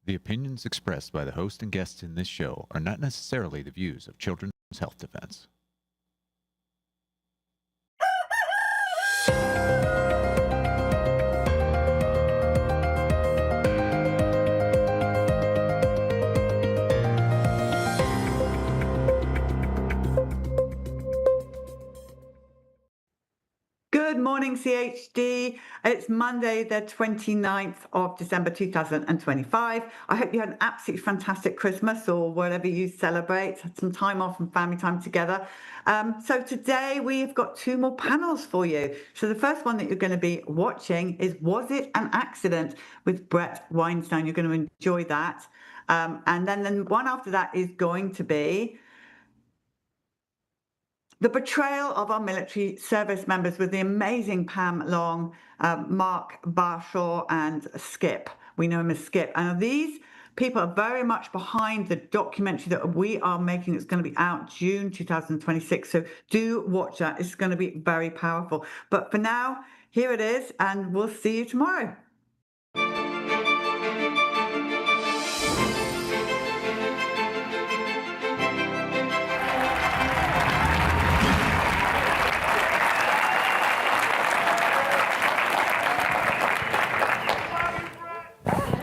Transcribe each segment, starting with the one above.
The opinions expressed by the host and guests in this show are not necessarily the views of Children's Health Defense. Good morning, Ph.D. It's Monday, the 29th of December 2025. I hope you had an absolutely fantastic Christmas or whatever you celebrate, had some time off and family time together. So today we've got two more panels for you. So the first one that you're going to be watching is Was It an Accident with Bret Weinstein. You're going to enjoy that. And then the one after that is going to be The Betrayal of Our Military Service Members with the amazing Pam Long, Mark Bashaw, and Skip. We know him as Skip. And these people are very much behind the documentary that we are making. It's going to be out June 2026. So do watch that. It's going to be very powerful. But for now, here it is, and we'll see you tomorrow.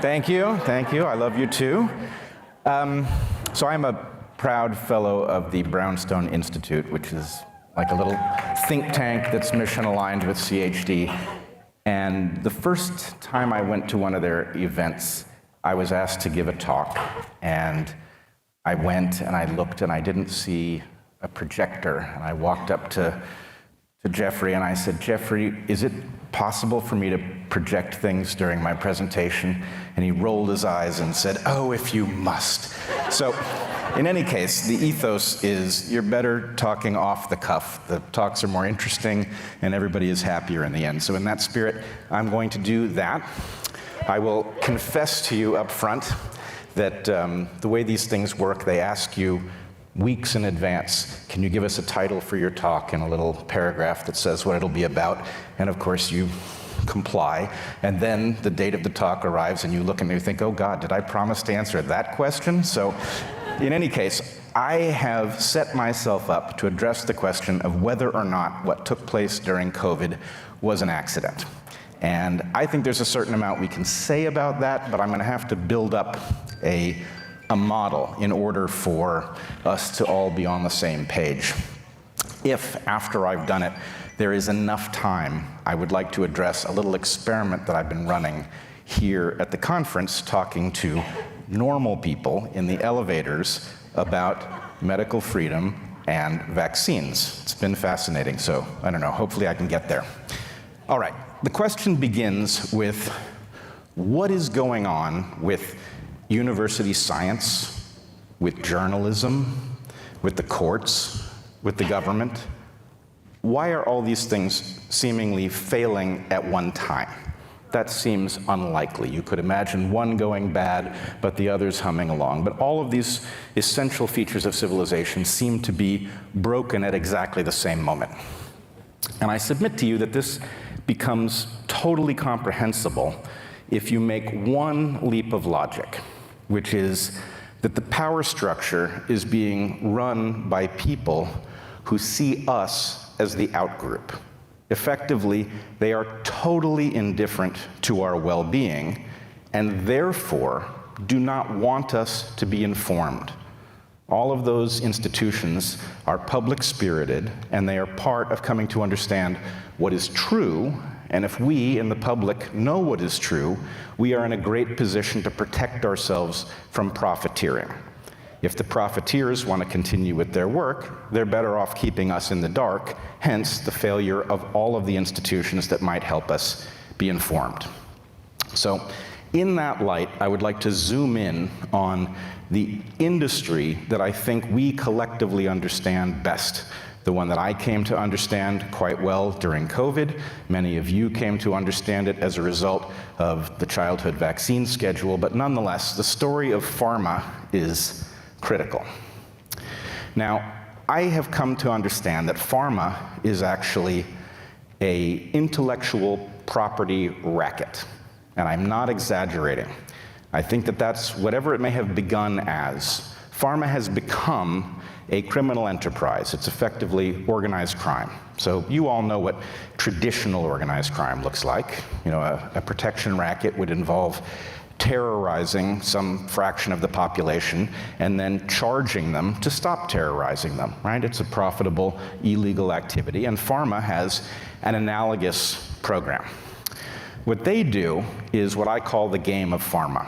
Thank you. I love you too. So I'm a proud fellow of the Brownstone Institute, which is like a little think tank that's mission aligned with Ph.D. And the first time I went to one of their events, I was asked to give a talk. And I went and I looked and I didn't see a projector. And I walked up to Jeffrey and I said, Jeffrey, is it possible for me to project things during my presentation? And he rolled his eyes and said, oh, if you must. So in any case, the ethos is you're better talking off the cuff. The talks are more interesting and everybody is happier in the end. So in that spirit, I'm going to do that. I will confess to you up front that the way these things work, they ask you weeks in advance, can you give us a title for your talk and a little paragraph that says what it'll be about? And of course you comply. And then the date of the talk arrives and you look and you think, oh God, did I promise to answer that question? So in any case, I have set myself up to address the question of whether or not what took place during COVID was an accident. And I think there's a certain amount we can say about that, but I'm going to have to build up a model in order for us to all be on the same page. If, after I've done it, there is enough time, I would like to address a little experiment that I've been running here at the conference, talking to normal people in the elevators about medical freedom and vaccines. It's been fascinating, so I don't know, hopefully I can get there. All right, the question begins with what is going on with university science, with journalism, with the courts, with the government? Why are all these things seemingly failing at one time? That seems unlikely. You could imagine one going bad, but the others humming along. But all of these essential features of civilization seem to be broken at exactly the same moment. And I submit to you that this becomes totally comprehensible if you make one leap of logic, which is that the power structure is being run by people who see us as the outgroup. Effectively, they are totally indifferent to our well-being and therefore do not want us to be informed. All of those institutions are public-spirited and they are part of coming to understand what is true. And if we in the public know what is true, we are in a great position to protect ourselves from profiteering. If the profiteers want to continue with their work, they're better off keeping us in the dark, hence the failure of all of the institutions that might help us be informed. So in that light, I would like to zoom in on the industry that I think we collectively understand best. The one that I came to understand quite well during COVID. Many of you came to understand it as a result of the childhood vaccine schedule, but nonetheless, the story of pharma is critical. Now, I have come to understand that pharma is actually an intellectual property racket, and I'm not exaggerating. I think that that's whatever it may have begun as. Pharma has become a criminal enterprise. It's effectively organized crime. So you all know what traditional organized crime looks like. You know, a protection racket would involve terrorizing some fraction of the population and then charging them to stop terrorizing them, right? It's a profitable illegal activity, and pharma has an analogous program. What they do is what I call the game of pharma.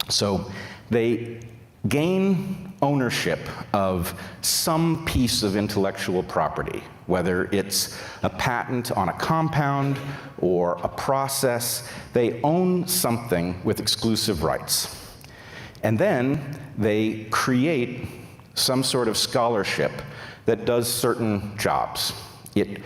So they gain ownership of some piece of intellectual property, whether it's a patent on a compound or a process. They own something with exclusive rights. And then they create some sort of scholarship that does certain jobs. It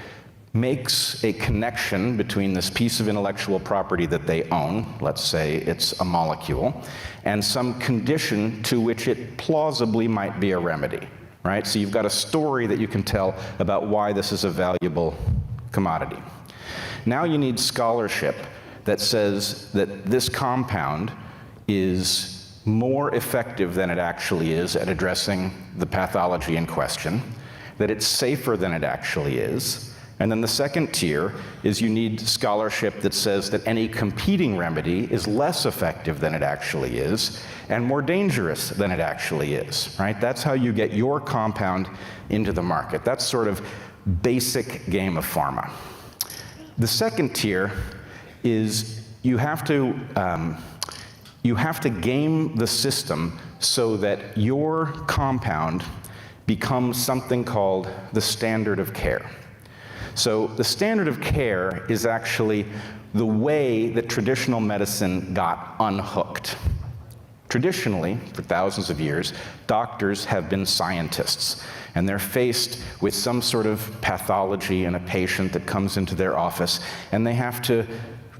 makes a connection between this piece of intellectual property that they own, let's say it's a molecule, and some condition to which it plausibly might be a remedy, right? So you've got a story that you can tell about why this is a valuable commodity. Now you need scholarship that says that this compound is more effective than it actually is at addressing the pathology in question, that it's safer than it actually is. And then the second tier is you need scholarship that says that any competing remedy is less effective than it actually is and more dangerous than it actually is, right? That's how you get your compound into the market. That's sort of basic game of pharma. The second tier is you have to game the system so that your compound becomes something called the standard of care. So the standard of care is actually the way that traditional medicine got unhooked. Traditionally, for thousands of years, doctors have been scientists, and they're faced with some sort of pathology in a patient that comes into their office, and they have to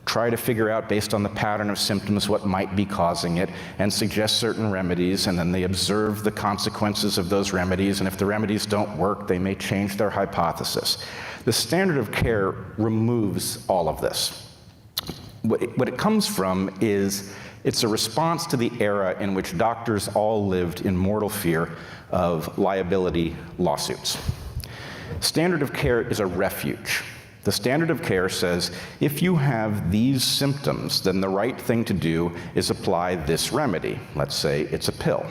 try to figure out, based on the pattern of symptoms, what might be causing it, and suggest certain remedies, and then they observe the consequences of those remedies, and if the remedies don't work, they may change their hypothesis. The standard of care removes all of this. What it comes from is it's a response to the era in which doctors all lived in mortal fear of liability lawsuits. Standard of care is a refuge. The standard of care says, if you have these symptoms, then the right thing to do is apply this remedy. Let's say it's a pill.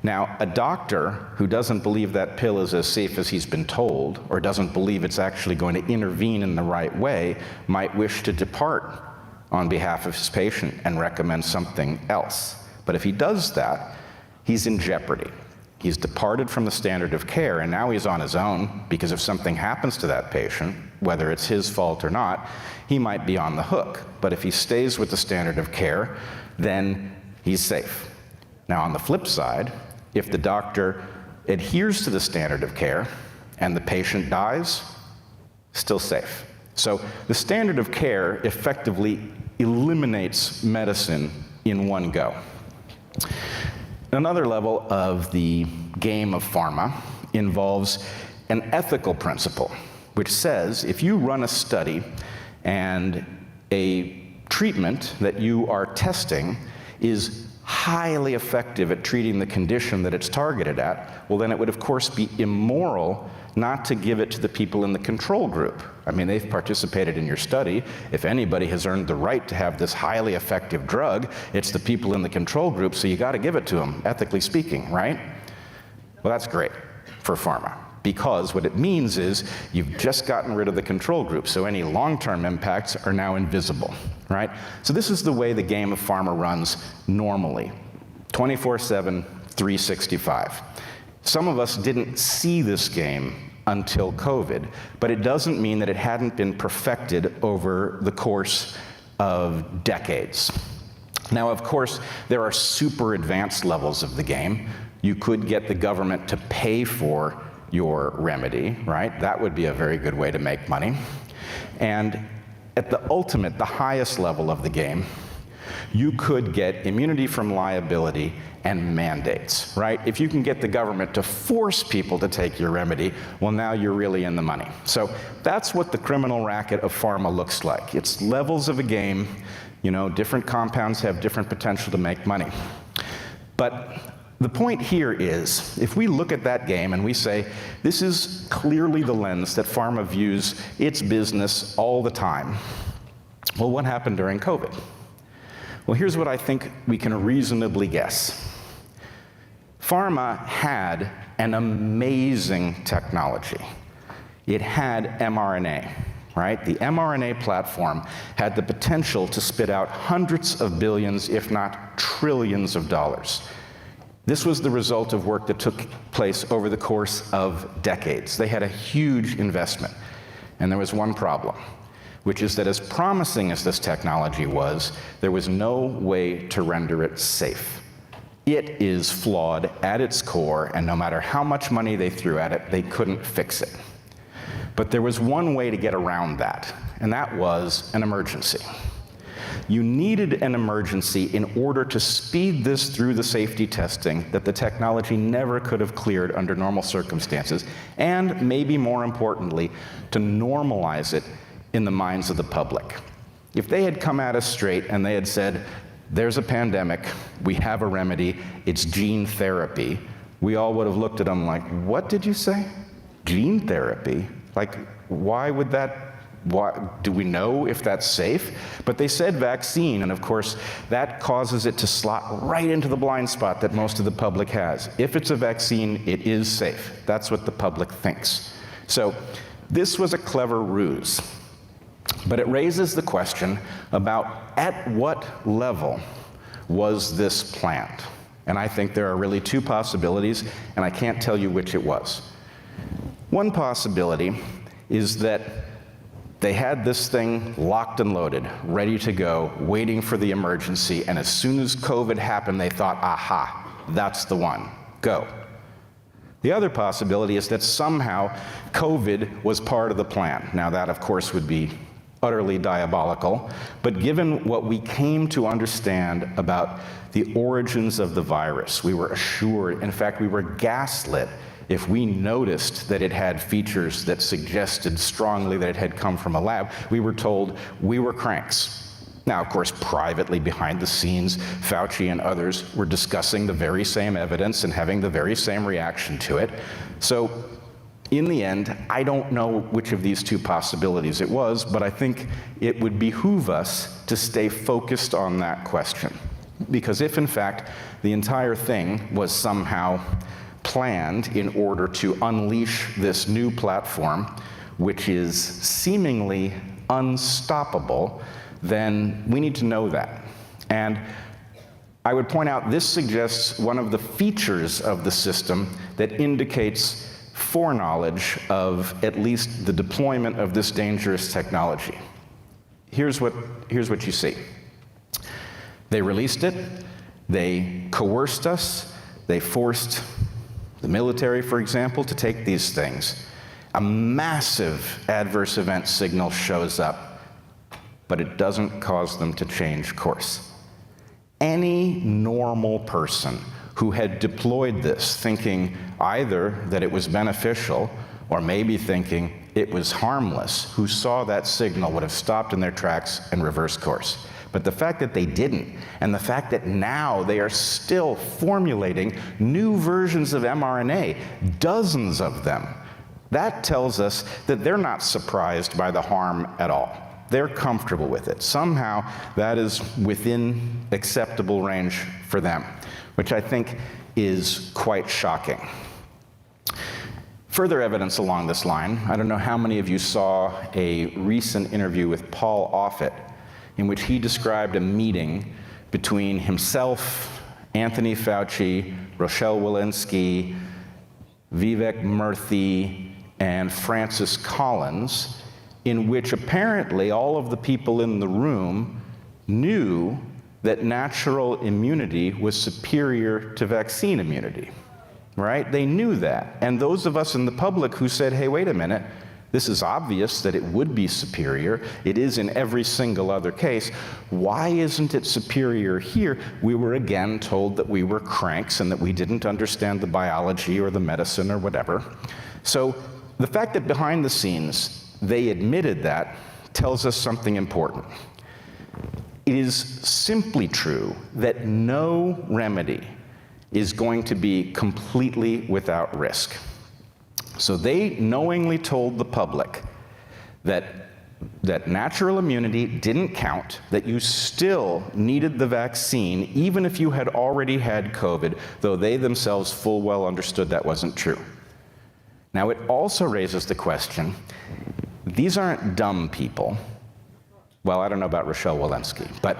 Now, a doctor who doesn't believe that pill is as safe as he's been told, or doesn't believe it's actually going to intervene in the right way, might wish to depart on behalf of his patient and recommend something else. But if he does that, he's in jeopardy. He's departed from the standard of care, and now he's on his own, because if something happens to that patient, whether it's his fault or not, he might be on the hook. But if he stays with the standard of care, then he's safe. Now, on the flip side, if the doctor adheres to the standard of care and the patient dies, still safe. So the standard of care effectively eliminates medicine in one go. Another level of the game of pharma involves an ethical principle, which says if you run a study and a treatment that you are testing is highly effective at treating the condition that it's targeted at, well, then it would, of course, be immoral not to give it to the people in the control group. I mean, they've participated in your study. If anybody has earned the right to have this highly effective drug, it's the people in the control group, so you got to give it to them, ethically speaking, right? Well, that's great for pharma, because what it means is you've just gotten rid of the control group, so any long-term impacts are now invisible, right? So this is the way the game of pharma runs normally, 24/7, 365. Some of us didn't see this game until COVID, but it doesn't mean that it hadn't been perfected over the course of decades. Now, of course, there are super advanced levels of the game. You could get the government to pay for your remedy, right? That would be a very good way to make money. And at the ultimate, the highest level of the game, you could get immunity from liability and mandates, right? If you can get the government to force people to take your remedy, well, now you're really in the money. So that's what the criminal racket of pharma looks like. It's levels of a game You know, different compounds have different potential to make money. But the point here is, if we look at that game and we say, this is clearly the lens that pharma views its business all the time, well, what happened during COVID? Well, here's what I think we can reasonably guess. Pharma had an amazing technology. It had mRNA, right? The mRNA platform had the potential to spit out hundreds of billions, if not trillions of dollars. This was the result of work that took place over the course of decades. They had a huge investment. And there was one problem, which is that as promising as this technology was, there was no way to render it safe. It is flawed at its core, and no matter how much money they threw at it, they couldn't fix it. But there was one way to get around that, and that was an emergency. You needed an emergency in order to speed this through the safety testing that the technology never could have cleared under normal circumstances, and maybe more importantly, to normalize it in the minds of the public. If they had come at us straight and they had said, there's a pandemic, we have a remedy, it's gene therapy, we all would have looked at them like, what did you say? Gene therapy? Like, why would that? Do we know if that's safe? But they said vaccine, and of course, that causes it to slot right into the blind spot that most of the public has. If it's a vaccine, it is safe. That's what the public thinks. So this was a clever ruse. But it raises the question about at what level was this planned? And I think there are really two possibilities, and I can't tell you which it was. One possibility is that they had this thing locked and loaded, ready to go, waiting for the emergency, and as soon as COVID happened, they thought, aha, that's the one, go. The other possibility is that somehow COVID was part of the plan. Now that, of course, would be utterly diabolical, but given what we came to understand about the origins of the virus, we were assured, in fact, we were gaslit if we noticed that it had features that suggested strongly that it had come from a lab. We were told we were cranks. Now, of course, privately behind the scenes, Fauci and others were discussing the very same evidence and having the very same reaction to it. So in the end, I don't know which of these two possibilities it was, but I think it would behoove us to stay focused on that question. Because if, in fact, the entire thing was somehow planned in order to unleash this new platform, which is seemingly unstoppable, then we need to know that. And I would point out this suggests one of the features of the system that indicates foreknowledge of at least the deployment of this dangerous technology. Here's what you see. They released it, they coerced us, they forced the military, for example, to take these things. A massive adverse event signal shows up, but it doesn't cause them to change course. Any normal person who had deployed this thinking either that it was beneficial or maybe thinking it was harmless, who saw that signal would have stopped in their tracks and reversed course. But the fact that they didn't, and the fact that now they are still formulating new versions of mRNA, dozens of them, that tells us that they're not surprised by the harm at all. They're comfortable with it. Somehow that is within acceptable range for them, which I think is quite shocking. Further evidence along this line, I don't know how many of you saw a recent interview with Paul Offit, in which he described a meeting between himself, Anthony Fauci, Rochelle Walensky, Vivek Murthy, and Francis Collins, in which apparently all of the people in the room knew that natural immunity was superior to vaccine immunity, right? They knew that. And those of us in the public who said, hey, wait a minute, this is obvious that it would be superior. It is in every single other case. Why isn't it superior here? We were again told that we were cranks and that we didn't understand the biology or the medicine or whatever. So the fact that behind the scenes they admitted that tells us something important. it is simply true that no remedy is going to be completely without risk. So they knowingly told the public that natural immunity didn't count, that you still needed the vaccine even if you had already had COVID, though they themselves full well understood that wasn't true. Now, it also raises the question, these aren't dumb people. Well, I don't know about Rochelle Walensky, but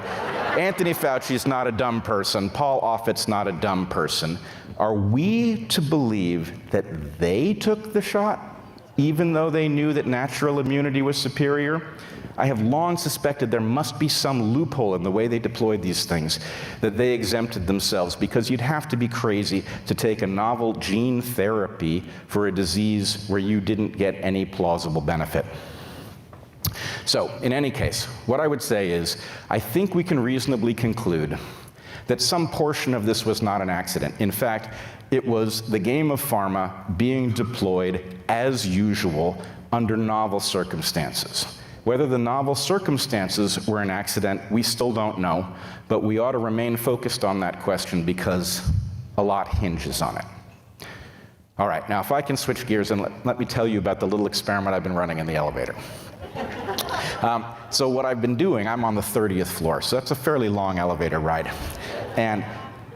Anthony Fauci's not a dumb person, Paul Offit's not a dumb person. Are we to believe that they took the shot, even though they knew that natural immunity was superior? I have long suspected there must be some loophole in the way they deployed these things, that they exempted themselves, because you'd have to be crazy to take a novel gene therapy for a disease where you didn't get any plausible benefit. So, in any case, what I would say is, I think we can reasonably conclude that some portion of this was not an accident. In fact, it was the game of pharma being deployed as usual under novel circumstances. Whether the novel circumstances were an accident, we still don't know, but we ought to remain focused on that question because a lot hinges on it. All right, now if I can switch gears and let me tell you about the little experiment I've been running in the elevator. So what I've been doing, I'm on the 30th floor, so that's a fairly long elevator ride. And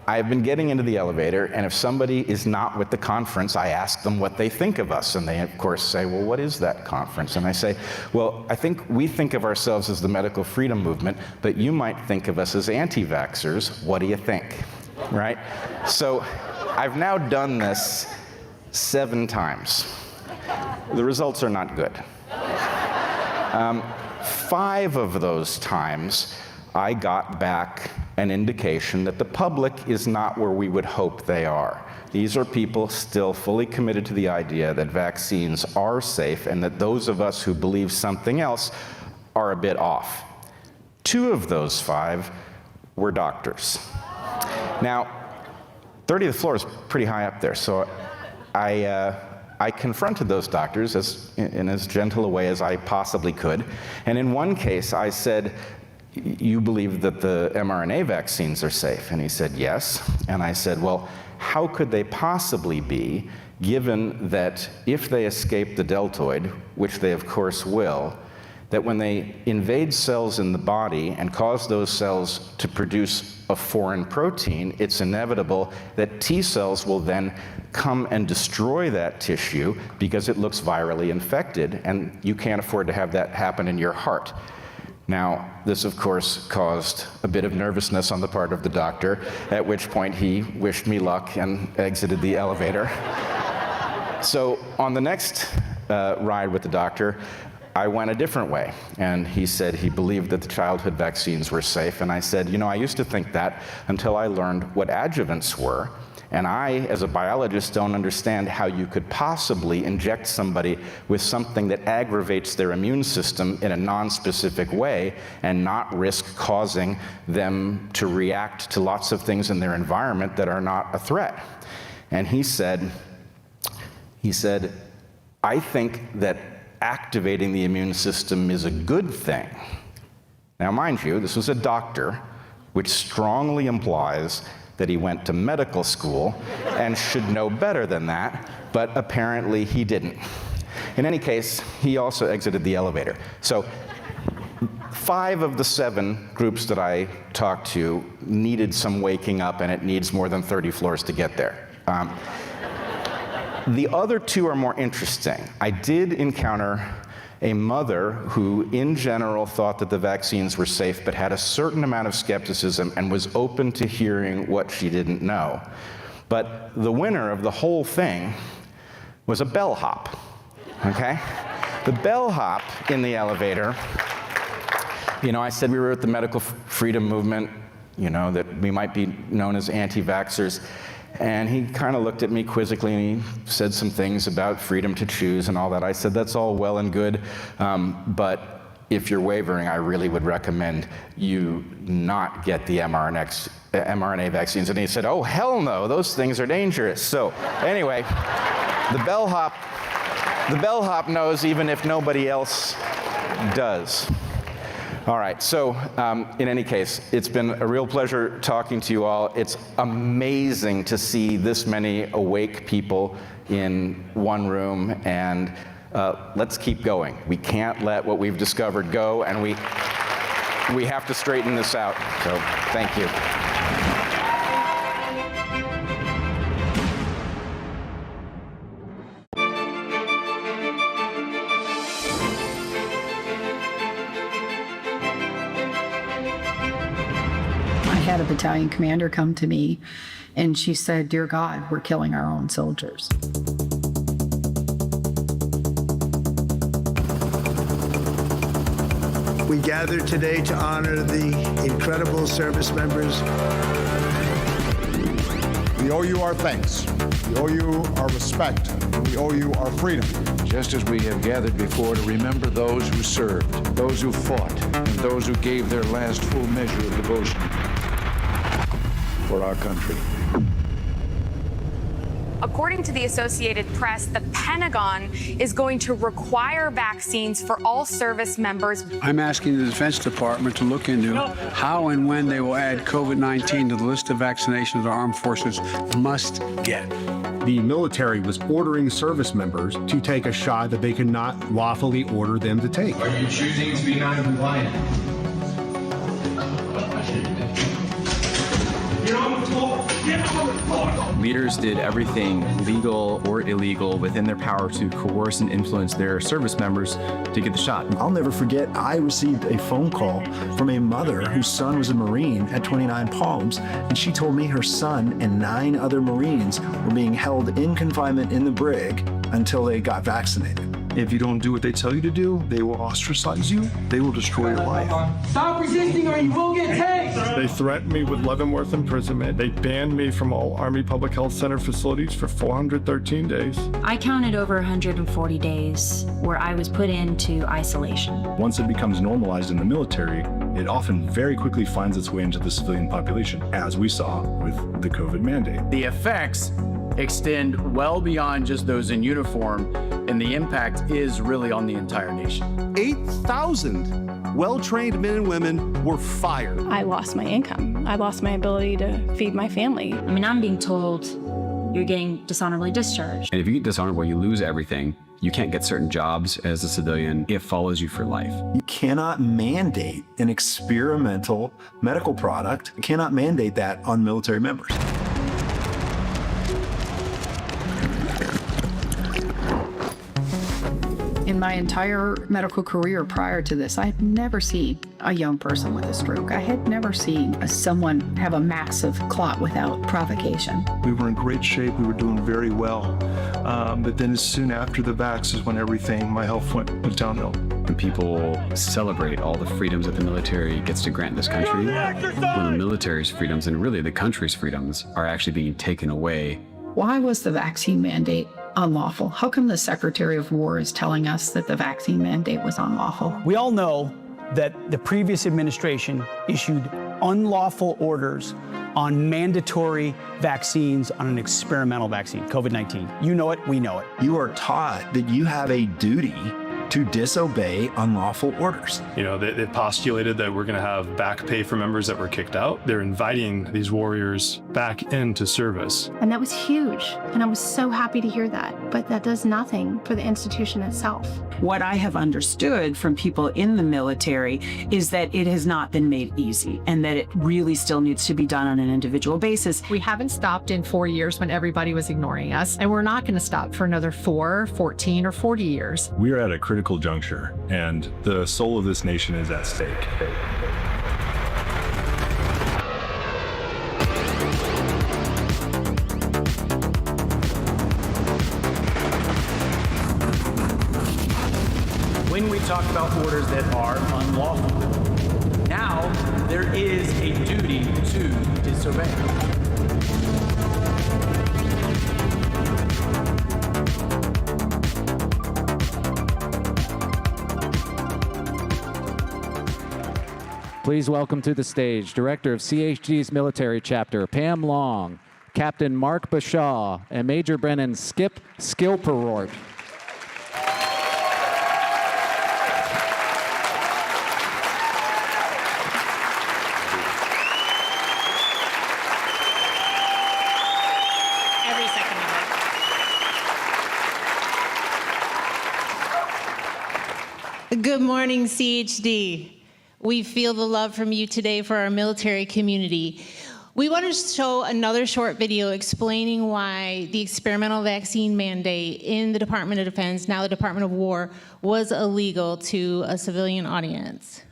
I've been getting into the elevator, and if somebody is not with the conference, I ask them what they think of us. And they, of course, say, well, what is that conference? And I say, well, I think we think of ourselves as the medical freedom movement, but you might think of us as anti-vaxxers. What do you think? Right? So I've now done this 7 times. The results are not good. 5 of those times, I got back an indication that the public is not where we would hope they are. These are people still fully committed to the idea that vaccines are safe and that those of us who believe something else are a bit off. 2 of those 5 were doctors. Now, 30th floor is pretty high up there, so I confronted those doctors in as gentle a way as I possibly could. And in one case, I said, you believe that the mRNA vaccines are safe? And he said, yes. And I said, well, how could they possibly be, given that if they escape the deltoid, which they of course will, that when they invade cells in the body and cause those cells to produce a foreign protein, it's inevitable that T cells will then come and destroy that tissue because it looks virally infected, and you can't afford to have that happen in your heart. Now, this of course caused a bit of nervousness on the part of the doctor, at which point he wished me luck and exited the elevator. So on the next ride with the doctor, I went a different way, and he said he believed that the childhood vaccines were safe, and I said, you know, I used to think that until I learned what adjuvants were, and I, as a biologist, don't understand how you could possibly inject somebody with something that aggravates their immune system in a non-specific way and not risk causing them to react to lots of things in their environment that are not a threat. And he said, I think that activating the immune system is a good thing. Now, mind you, this was a doctor, which strongly implies that he went to medical school and should know better than that, but apparently he didn't. In any case, he also exited the elevator. So 5 of the 7 groups that I talked to needed some waking up, and it needs more than 30 floors to get there. The other 2 are more interesting. I did encounter a mother who, in general, thought that the vaccines were safe, but had a certain amount of skepticism and was open to hearing what she didn't know. But the winner of the whole thing was a bellhop, okay? The bellhop in the elevator, you know, I said we were at the medical freedom movement, you know, that we might be known as anti-vaxxers. And he kind of looked at me quizzically, and he said some things about freedom to choose and all that. I said, that's all well and good, but if you're wavering, I really would recommend you not get the mRNA vaccines. And he said, oh, hell no, those things are dangerous. So anyway, the bellhop knows even if nobody else does. All right, so in any case, it's been a real pleasure talking to you all. It's amazing to see this many awake people in one room, and let's keep going. We can't let what we've discovered go, and we have to straighten this out. So thank you. I had a battalion commander come to me and she said, "Dear God, we're killing our own soldiers." We gathered today to honor the incredible service members. We owe you our thanks. We owe you our respect. We owe you our freedom. Just as we have gathered before to remember those who served, those who fought, and those who gave their last full measure of devotion for our country. According to the Associated Press, the Pentagon is going to require vaccines for all service members. I'm asking the Defense Department to look into how and when they will add COVID-19 to the list of vaccinations our armed forces must get. The military was ordering service members to take a shot that they could not lawfully order them to take. Are you choosing to be non-compliant? Leaders did everything legal or illegal within their power to coerce and influence their service members to get the shot. I'll never forget, I received a phone call from a mother whose son was a Marine at 29 Palms, and she told me her son and 9 other Marines were being held in confinement in the brig until they got vaccinated. If you don't do what they tell you to do, they will ostracize you. They will destroy your life. Stop resisting or you will get tased! They threatened me with Leavenworth imprisonment. They banned me from all Army Public Health Center facilities for 413 days. I counted over 140 days where I was put into isolation. Once it becomes normalized in the military, it often very quickly finds its way into the civilian population, as we saw with the COVID mandate. The effects extend well beyond just those in uniform, and the impact is really on the entire nation. 8,000 well-trained men and women were fired. I lost my income. I lost my ability to feed my family. I mean, I'm being told you're getting dishonorably discharged. And if you get dishonorable, you lose everything. You can't get certain jobs as a civilian. It follows you for life. You cannot mandate an experimental medical product. You cannot mandate that on military members. In my entire medical career prior to this, I had never seen a young person with a stroke. I had never seen someone have a massive clot without provocation. We were in great shape. We were doing very well. But then as soon after the vax is when my health went downhill. When people celebrate all the freedoms that the military gets to grant this country, when the military's freedoms and really the country's freedoms are actually being taken away. Why was the vaccine mandate unlawful? How come the Secretary of War is telling us that the vaccine mandate was unlawful? We all know that the previous administration issued unlawful orders on mandatory vaccines on an experimental vaccine, COVID-19. You know it, we know it. You are taught that you have a duty to disobey unlawful orders. You know, they postulated that we're going to have back pay for members that were kicked out. They're inviting these warriors back into service. And that was huge. And I was so happy to hear that. But that does nothing for the institution itself. What I have understood from people in the military is that it has not been made easy and that it really still needs to be done on an individual basis. We haven't stopped in 4 years when everybody was ignoring us, and we're not going to stop for another 4, 14, or 40 years. We are at a critical juncture, and the soul of this nation is at stake. When we talk about orders that are unlawful, now there is a duty to disobey. Please welcome to the stage Director of CHG's military chapter, Pam Long, Captain Mark Bashaw, and Major Brennan Schilperoort. Good morning, CHD. We feel the love from you today for our military community. We want to show another short video explaining why the experimental vaccine mandate in the Department of Defense, now the Department of War, was illegal to a civilian audience.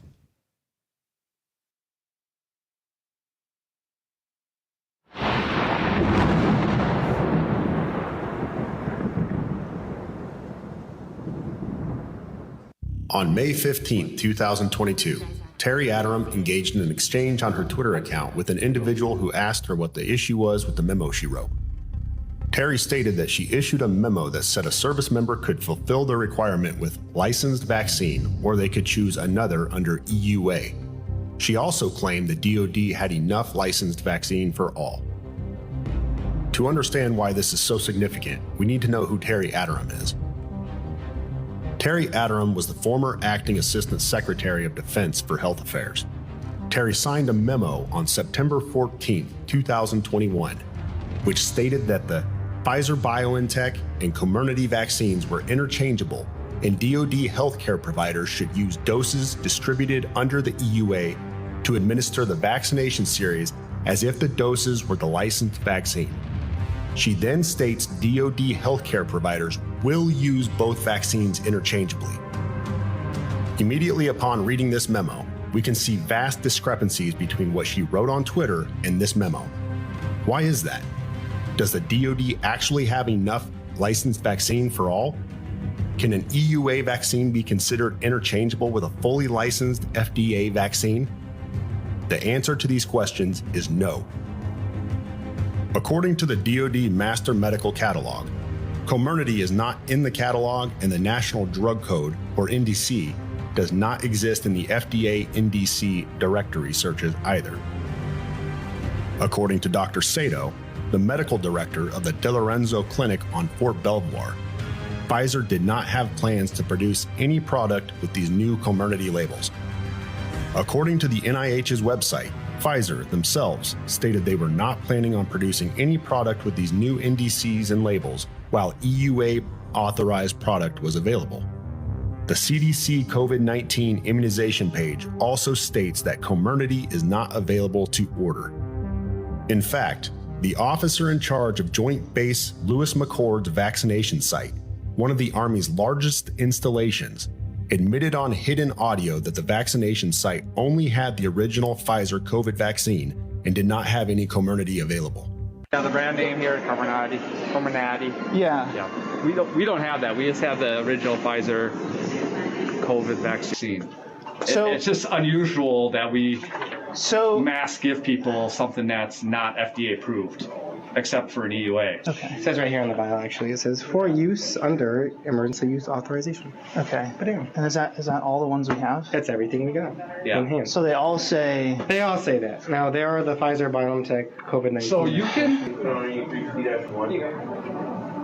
On May 15, 2022, Terry Aderam engaged in an exchange on her Twitter account with an individual who asked her what the issue was with the memo she wrote. Terry stated that she issued a memo that said a service member could fulfill their requirement with licensed vaccine or they could choose another under EUA. She also claimed the DoD had enough licensed vaccine for all. To understand why this is so significant, we need to know who Terry Aderam is. Terry Aderam was the former acting Assistant Secretary of Defense for Health Affairs. Terry signed a memo on September 14, 2021, which stated that the Pfizer-BioNTech and Comirnaty vaccines were interchangeable and DoD healthcare providers should use doses distributed under the EUA to administer the vaccination series as if the doses were the licensed vaccine. She then states DoD healthcare providers will use both vaccines interchangeably. Immediately upon reading this memo, we can see vast discrepancies between what she wrote on Twitter and this memo. Why is that? Does the DoD actually have enough licensed vaccine for all? Can an EUA vaccine be considered interchangeable with a fully licensed FDA vaccine? The answer to these questions is no. According to the DoD Master Medical Catalog, Comirnaty is not in the catalog and the National Drug Code, or NDC, does not exist in the FDA NDC directory searches either. According to Dr. Sato, the medical director of the De Lorenzo Clinic on Fort Belvoir, Pfizer did not have plans to produce any product with these new Comirnaty labels. According to the NIH's website, Pfizer themselves stated they were not planning on producing any product with these new NDCs and labels while EUA authorized product was available. The CDC COVID-19 immunization page also states that Comirnaty is not available to order. In fact, the officer in charge of Joint Base Lewis McChord's vaccination site, one of the Army's largest installations, admitted on hidden audio that the vaccination site only had the original Pfizer COVID vaccine and did not have any Comirnaty available. Yeah, the brand name here, Comirnaty. Yeah. We don't have that. We just have the original Pfizer COVID vaccine. So it's just unusual that we mass give people something that's not FDA approved, except for an EUA. Okay. It says right here on the vial, actually, it says for use under emergency use authorization. Okay. But yeah. And is that all the ones we have? That's everything we got. Yeah. In hand. So they all say. They all say that. Now they are the Pfizer-BioNTech COVID-19. So you can.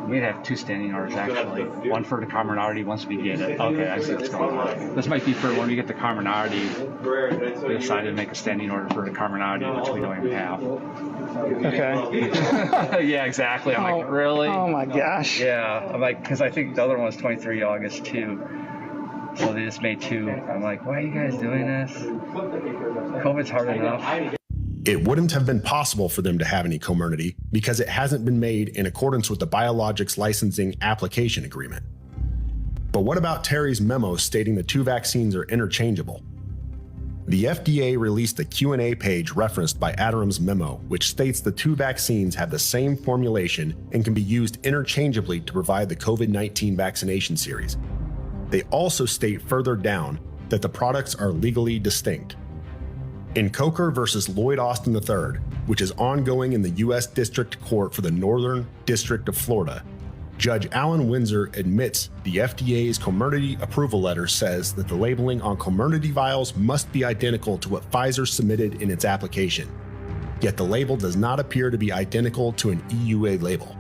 We'd have two standing orders, actually. One for the Comirnaty once we get it. Okay, I see what's going on. This might be for when we get the Comirnaty. We decided to make a standing order for the Comirnaty, which we don't even have. Okay. Yeah, exactly. I'm like, really? Oh my gosh. Yeah, I'm like, because I think the other one was 23 August too. So they just made two. I'm like, why are you guys doing this? COVID's hard enough. It wouldn't have been possible for them to have any Comirnaty because it hasn't been made in accordance with the Biologics Licensing Application Agreement. But what about Terry's memo stating the two vaccines are interchangeable? The FDA released a Q&A page referenced by Aderam's memo, which states the two vaccines have the same formulation and can be used interchangeably to provide the COVID-19 vaccination series. They also state further down that the products are legally distinct. In Coker versus Lloyd Austin III, which is ongoing in the U.S. District Court for the Northern District of Florida, Judge Alan Windsor admits the FDA's Comirnaty approval letter says that the labeling on Comirnaty vials must be identical to what Pfizer submitted in its application. Yet the label does not appear to be identical to an EUA label.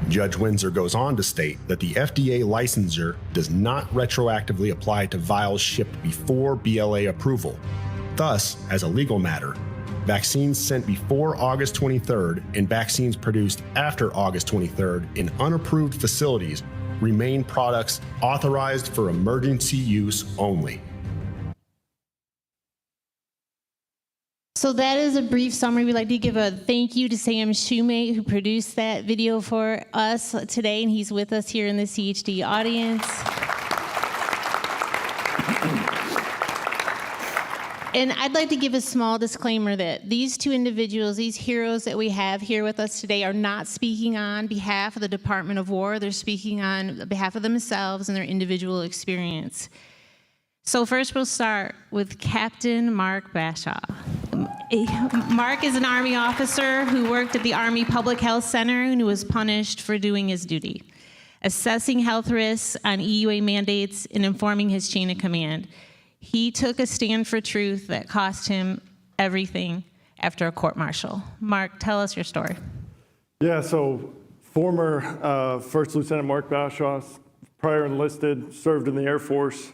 Judge Windsor goes on to state that the FDA licensure does not retroactively apply to vials shipped before BLA approval. Thus, as a legal matter, vaccines sent before August 23rd and vaccines produced after August 23rd in unapproved facilities remain products authorized for emergency use only. So that is a brief summary. We'd like to give a thank you to Sam Shoemate, who produced that video for us today, and he's with us here in the CHD audience. And I'd like to give a small disclaimer that these two individuals, these heroes that we have here with us today, are not speaking on behalf of the Department of War. They're speaking on behalf of themselves and their individual experience. So first we'll start with Captain Mark Bashaw. Mark is an Army officer who worked at the Army Public Health Center and who was punished for doing his duty, assessing health risks on EUA mandates and informing his chain of command. He took a stand for truth that cost him everything after a court-martial. Mark, tell us your story. Yeah, so former First Lieutenant Mark Bashaw, prior enlisted, served in the Air Force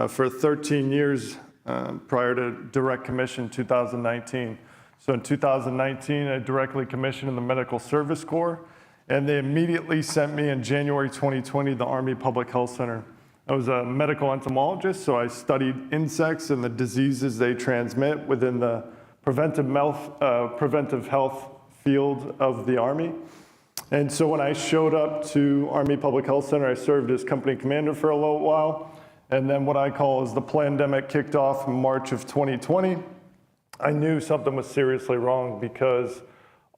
for 13 years prior to direct commission 2019. So in 2019, I directly commissioned in the Medical Service Corps, and they immediately sent me in January 2020 to the Army Public Health Center. I was a medical entomologist, so I studied insects and the diseases they transmit within the preventive health field of the Army. And so when I showed up to Army Public Health Center, I served as company commander for a little while. And then what I call is the pandemic kicked off in March of 2020. I knew something was seriously wrong because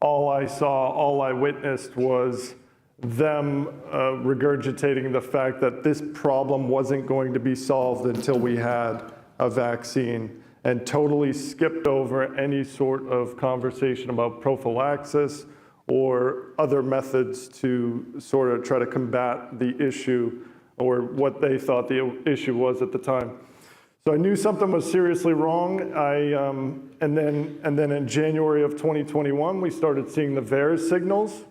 all I saw, all I witnessed was them regurgitating the fact that this problem wasn't going to be solved until we had a vaccine, and totally skipped over any sort of conversation about prophylaxis or other methods to sort of try to combat the issue or what they thought the issue was at the time. So I knew something was seriously wrong. And then in January of 2021, we started seeing the VAERS signals.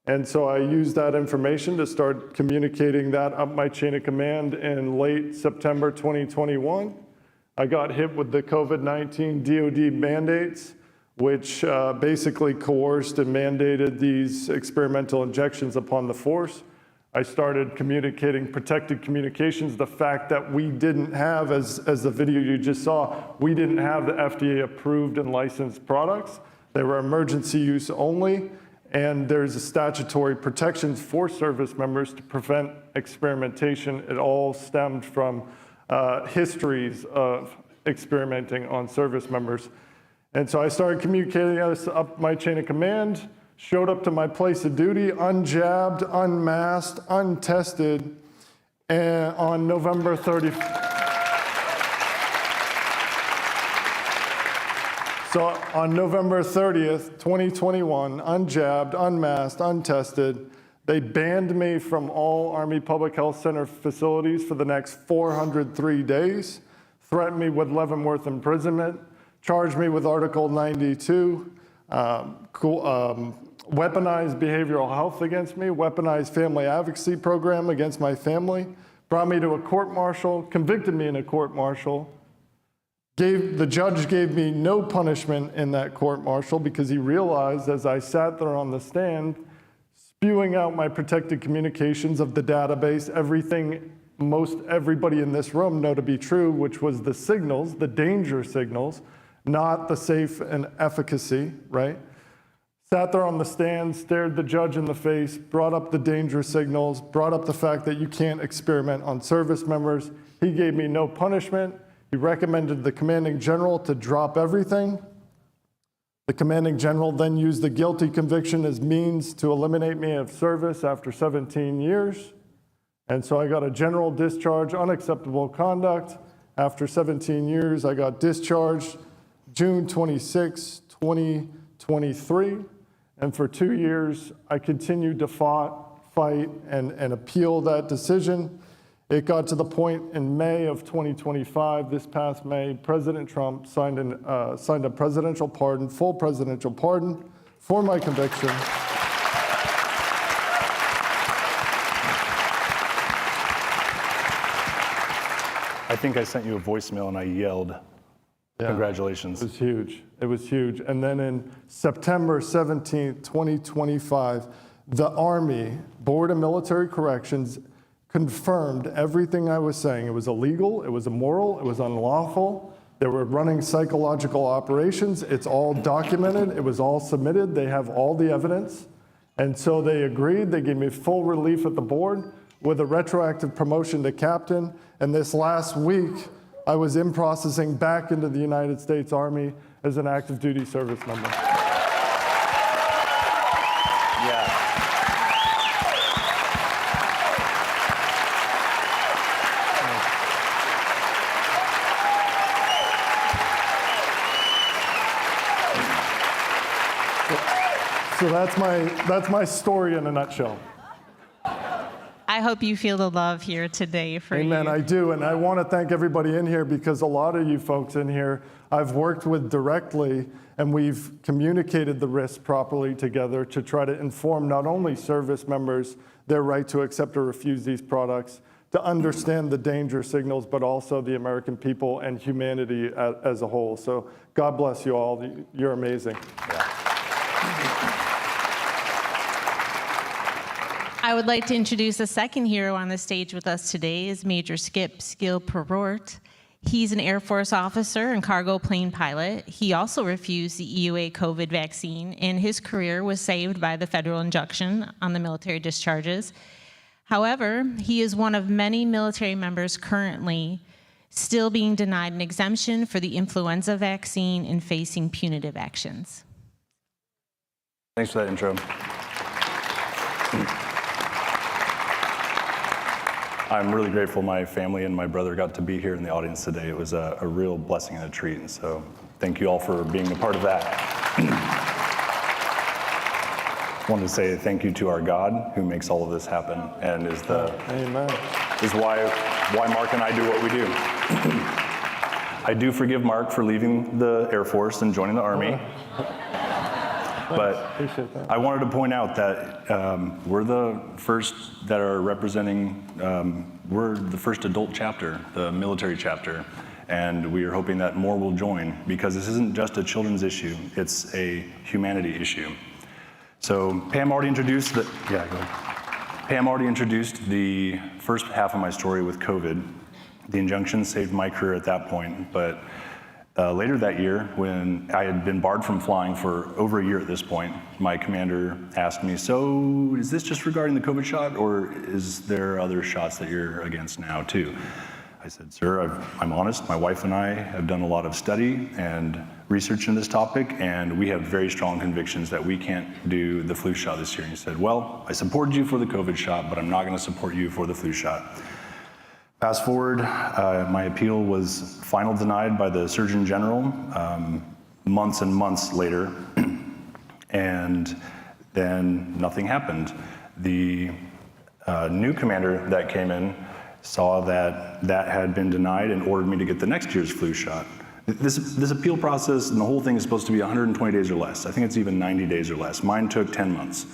And so I used that information to start communicating that up my chain of command in late September 2021. I got hit with the COVID-19 DoD mandates, which basically coerced and mandated these experimental injections upon the force. I started communicating protected communications, the fact that we didn't have, as the video you just saw, we didn't have the FDA approved and licensed products. They were emergency use only. And there's a statutory protections for service members to prevent experimentation. It all stemmed from histories of experimenting on service members. And so I started communicating this up my chain of command, showed up to my place of duty, unjabbed, unmasked, untested, and on November 30th. So on November 30th, 2021, unjabbed, unmasked, untested, they banned me from all Army Public Health Center facilities for the next 403 days, threatened me with Leavenworth imprisonment, charged me with Article 92, weaponized behavioral health against me, weaponized family advocacy program against my family, brought me to a court-martial, convicted me in a court-martial. The judge gave me no punishment in that court-martial because he realized as I sat there on the stand, spewing out my protected communications of the database, everything most everybody in this room know to be true, which was the signals, the danger signals, not the safe and efficacy, right? Sat there on the stand, stared the judge in the face, brought up the danger signals, brought up the fact that you can't experiment on service members. He gave me no punishment. He recommended the commanding general to drop everything. The commanding general then used the guilty conviction as means to eliminate me of service after 17 years. And so I got a general discharge, unacceptable conduct. After 17 years, I got discharged June 26, 2023. And for 2 years, I continued to fight and appeal that decision. It got to the point in May of 2025, this past May, President Trump signed a presidential pardon, full presidential pardon for my conviction. I think I sent you a voicemail and I yelled, congratulations. It was huge. It was huge. And then in September 17th, 2025, the Army Board of Military Corrections confirmed everything I was saying. It was illegal, it was immoral, it was unlawful. They were running psychological operations. It's all documented. It was all submitted. They have all the evidence. And so they agreed. They gave me full relief at the board with a retroactive promotion to captain. And this last week, I was in processing back into the United States Army as an active duty service member. So that's my story in a nutshell. I hope you feel the love here today for you. Amen, I do. And I want to thank everybody in here because a lot of you folks in here I've worked with directly, and we've communicated the risks properly together to try to inform not only service members their right to accept or refuse these products, to understand the danger signals, but also the American people and humanity as a whole. So God bless you all. You're amazing. I would like to introduce the second hero on the stage with us today is Major Skip Schilperoort. He's an Air Force officer and cargo plane pilot. He also refused the EUA COVID vaccine, and his career was saved by the federal injunction on the military discharges. However, he is one of many military members currently still being denied an exemption for the influenza vaccine and facing punitive actions. Thanks for that intro. I'm really grateful my family and my brother got to be here in the audience today. It was a real blessing and a treat, and so thank you all for being a part of that. I wanted to say thank you to our God who makes all of this happen and is why Mark and I do what we do. I do forgive Mark for leaving the Air Force and joining the Army. But I wanted to point out that we're the first that are representing, we're the first adult chapter, the military chapter, and we are hoping that more will join because this isn't just a children's issue, it's a humanity issue. So Pam already introduced the first half of my story with COVID. The injunction saved my career at that point, but later that year, when I had been barred from flying for over a year at this point, my commander asked me, so is this just regarding the COVID shot, or is there other shots that you're against now too? I said, sir, I'm honest. My wife and I have done a lot of study and research in this topic, and we have very strong convictions that we can't do the flu shot this year. And he said, well, I supported you for the COVID shot, but I'm not going to support you for the flu shot. Fast forward, my appeal was final denied by the Surgeon General months and months later, and then nothing happened. The new commander that came in saw that that had been denied and ordered me to get the next year's flu shot. This appeal process and the whole thing is supposed to be 120 days or less. I think it's even 90 days or less. Mine took 10 months.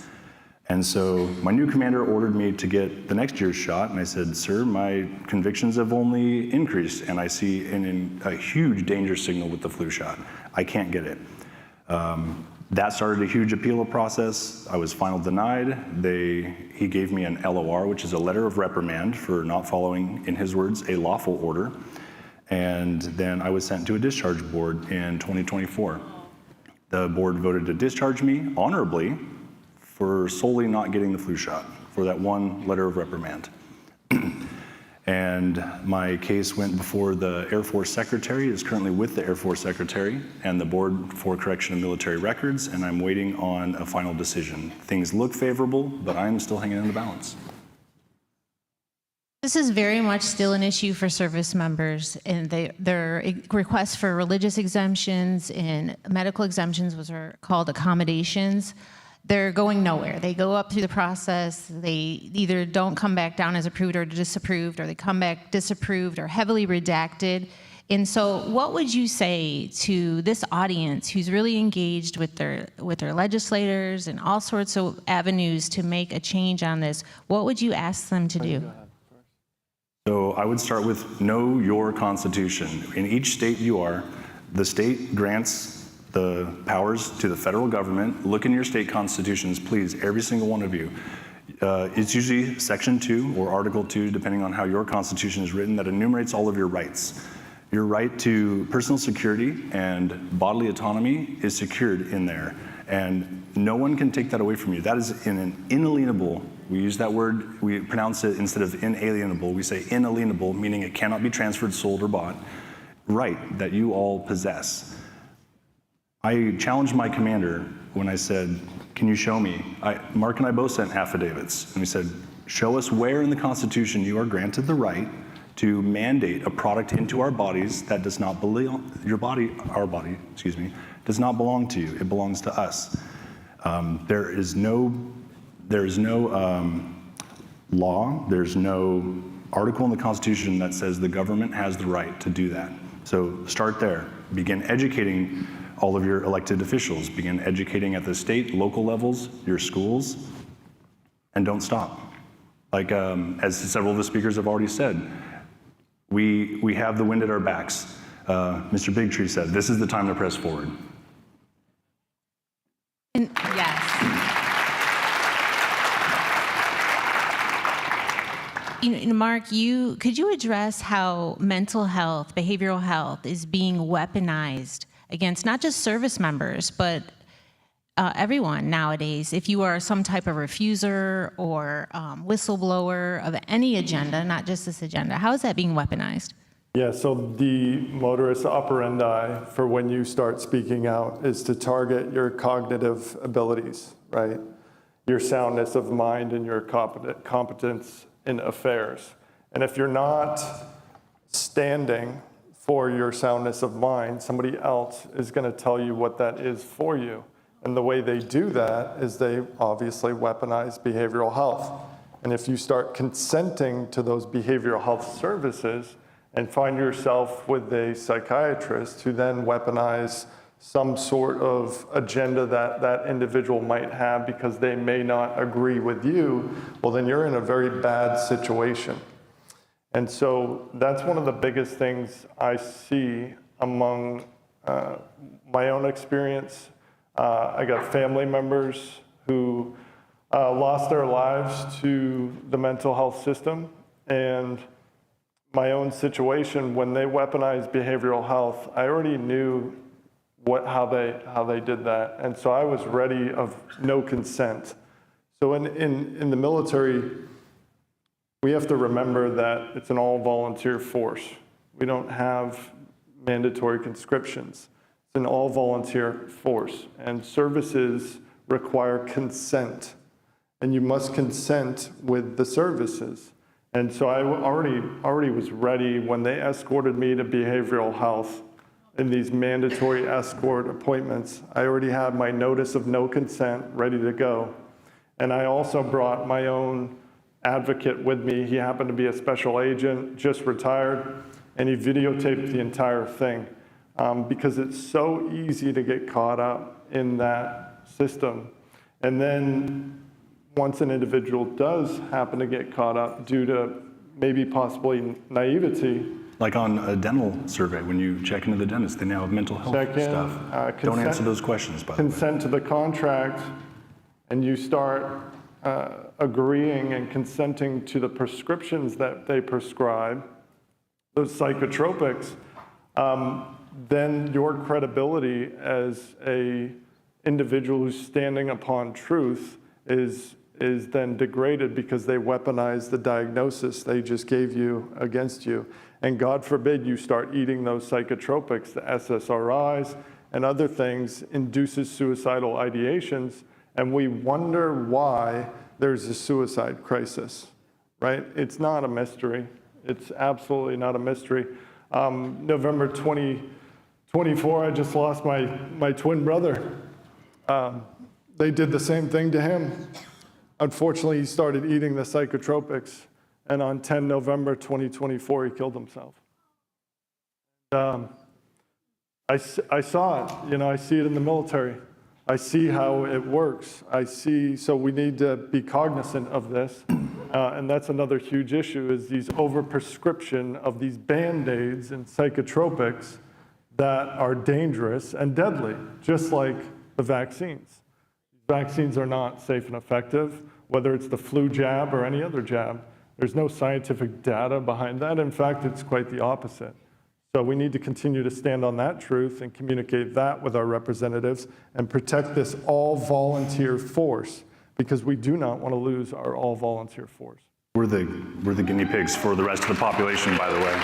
And so my new commander ordered me to get the next year's shot, and I said, sir, my convictions have only increased, and I see a huge danger signal with the flu shot. I can't get it. That started a huge appeal process. I was final denied. He gave me an LOR, which is a letter of reprimand for not following, in his words, a lawful order. And then I was sent to a discharge board in 2024. The board voted to discharge me honorably for solely not getting the flu shot, for that one letter of reprimand. And my case went before the Air Force Secretary, is currently with the Air Force Secretary and the Board for Correction of Military Records, and I'm waiting on a final decision. Things look favorable, but I'm still hanging in the balance. This is very much still an issue for service members, and their requests for religious exemptions and medical exemptions, which are called accommodations, they're going nowhere. They go up through the process, they either don't come back down as approved or disapproved, or they come back disapproved or heavily redacted. And so what would you say to this audience who's really engaged with their legislators and all sorts of avenues to make a change on this? What would you ask them to do? So I would start with know your Constitution. In each state you are, the state grants the powers to the federal government. Look in your state constitutions, please, every single one of you. It's usually Section 2 or Article 2, depending on how your Constitution is written, that enumerates all of your rights. Your right to personal security and bodily autonomy is secured in there, and no one can take that away from you. That is in an inalienable, we use that word, we pronounce it instead of inalienable, we say inalienable, meaning it cannot be transferred, sold, or bought, right that you all possess. I challenged my commander when I said, can you show me? Mark and I both sent affidavits, and we said, show us where in the Constitution you are granted the right to mandate a product into our bodies that does not belong, our body, does not belong to you. It belongs to us. There is no law, there's no article in the Constitution that says the government has the right to do that. So start there. Begin educating all of your elected officials. Begin educating at the state, local levels, your schools, and don't stop. Like as several of the speakers have already said, we have the wind at our backs. Mr. Bigtree said, this is the time to press forward. Yes. Mark, could you address how mental health, behavioral health is being weaponized against not just service members, but everyone nowadays? If you are some type of refuser or whistleblower of any agenda, not just this agenda, how is that being weaponized? Yeah, so the modus operandi for when you start speaking out is to target your cognitive abilities, right? Your soundness of mind and your competence in affairs. And if you're not standing for your soundness of mind, somebody else is going to tell you what that is for you. And the way they do that is they obviously weaponize behavioral health. And if you start consenting to those behavioral health services and find yourself with a psychiatrist who then weaponize some sort of agenda that that individual might have because they may not agree with you, well, then you're in a very bad situation. And so that's one of the biggest things I see among my own experience. I got family members who lost their lives to the mental health system, and my own situation, when they weaponized behavioral health, I already knew how they did that, and so I was ready of no consent. So in the military, we have to remember that it's an all-volunteer force. We don't have mandatory conscriptions. It's an all-volunteer force, and services require consent, and you must consent with the services. And so I already was ready when they escorted me to behavioral health in these mandatory escort appointments. I already had my notice of no consent ready to go. And I also brought my own advocate with me. He happened to be a special agent, just retired, and he videotaped the entire thing because it's so easy to get caught up in that system. And then once an individual does happen to get caught up due to maybe possibly naivety. Like on a dental survey, when you check into the dentist, they now have mental health stuff. Don't answer those questions, by the way. Consent to the contract, and you start agreeing and consenting to the prescriptions that they prescribe, those psychotropics, then your credibility as a individual who's standing upon truth is then degraded because they weaponize the diagnosis they just gave you against you. And God forbid you start eating those psychotropics, the SSRIs and other things, induces suicidal ideations, and we wonder why there's a suicide crisis, right? It's not a mystery. It's absolutely not a mystery. November 2024, I just lost my twin brother. They did the same thing to him. Unfortunately, he started eating the psychotropics, and on 10 November 2024, he killed himself. I saw it, I see it in the military. I see how it works. So we need to be cognizant of this, and that's another huge issue, is these overprescription of these Band-Aids and psychotropics that are dangerous and deadly, just like the vaccines. Vaccines are not safe and effective, whether it's the flu jab or any other jab. There's no scientific data behind that. In fact, it's quite the opposite. So we need to continue to stand on that truth and communicate that with our representatives and protect this all-volunteer force, because we do not want to lose our all-volunteer force. We're the guinea pigs for the rest of the population, by the way.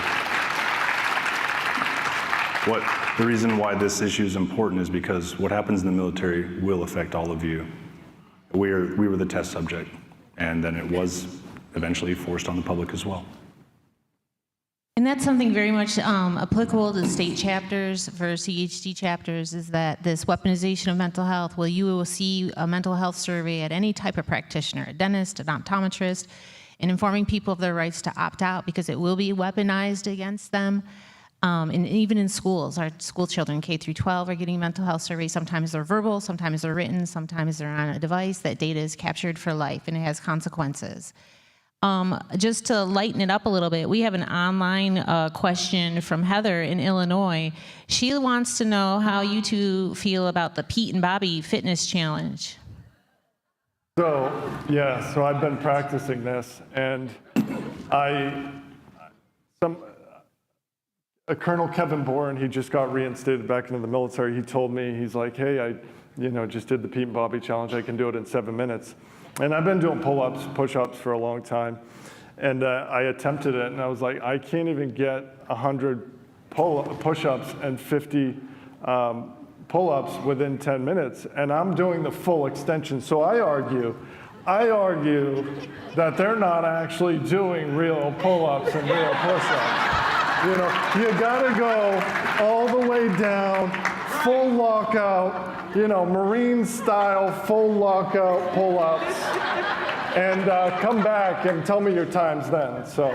The reason why this issue is important is because what happens in the military will affect all of you. We were the test subject, and then it was eventually forced on the public as well. And that's something very much applicable to state chapters for CHD chapters, is that this weaponization of mental health, you will see a mental health survey at any type of practitioner, a dentist, an optometrist, and informing people of their rights to opt out, because it will be weaponized against them. And even in schools, our school children, K through 12, are getting mental health surveys. Sometimes they're verbal, sometimes they're written, sometimes they're on a device. That data is captured for life, and it has consequences. Just to lighten it up a little bit, we have an online question from Heather in Illinois. She wants to know how you two feel about the Pete and Bobby fitness challenge. So, yeah, so I've been practicing this, and Colonel Kevin Bourne, he just got reinstated back into the military. He told me, he's like, hey, I just did the Pete and Bobby challenge. I can do it in 7 minutes. And I've been doing pull-ups, push-ups for a long time. And I attempted it, and I was like, I can't even get 100 push-ups and 50 pull-ups within 10 minutes. And I'm doing the full extension. So I argue that they're not actually doing real pull-ups and real push-ups. You gotta go all the way down, full lockout, Marine style, full lockout pull-ups, and come back and tell me your times then. So,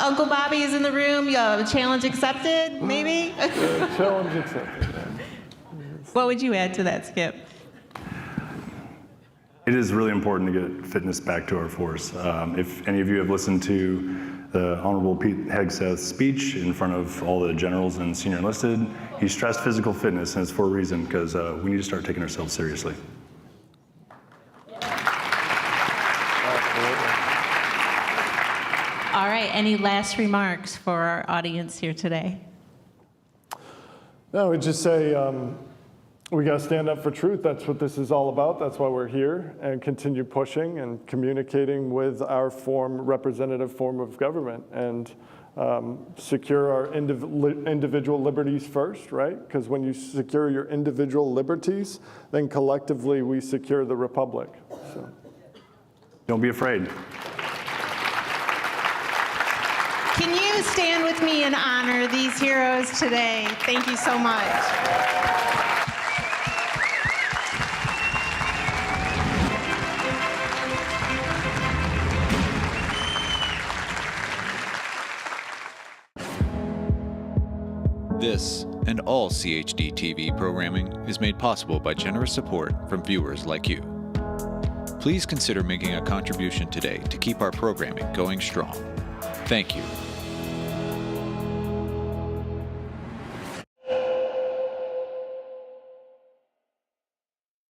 Uncle Bobby is in the room. Challenge accepted, maybe? Challenge accepted. What would you add to that, Skip? It is really important to get fitness back to our force. If any of you have listened to the Honorable Pete Hegseth's speech in front of all the generals and senior enlisted, he stressed physical fitness, and it's for a reason, because we need to start taking ourselves seriously. All right, any last remarks for our audience here today? No, we'd just say we got to stand up for truth. That's what this is all about. That's why we're here, and continue pushing and communicating with our representative form of government, and secure our individual liberties first, right? Because when you secure your individual liberties, then collectively we secure the republic. So. Don't be afraid. Can you stand with me and honor these heroes today? Thank you so much. This and all CHD TV programming is made possible by generous support from viewers like you. Please consider making a contribution today to keep our programming going strong. Thank you.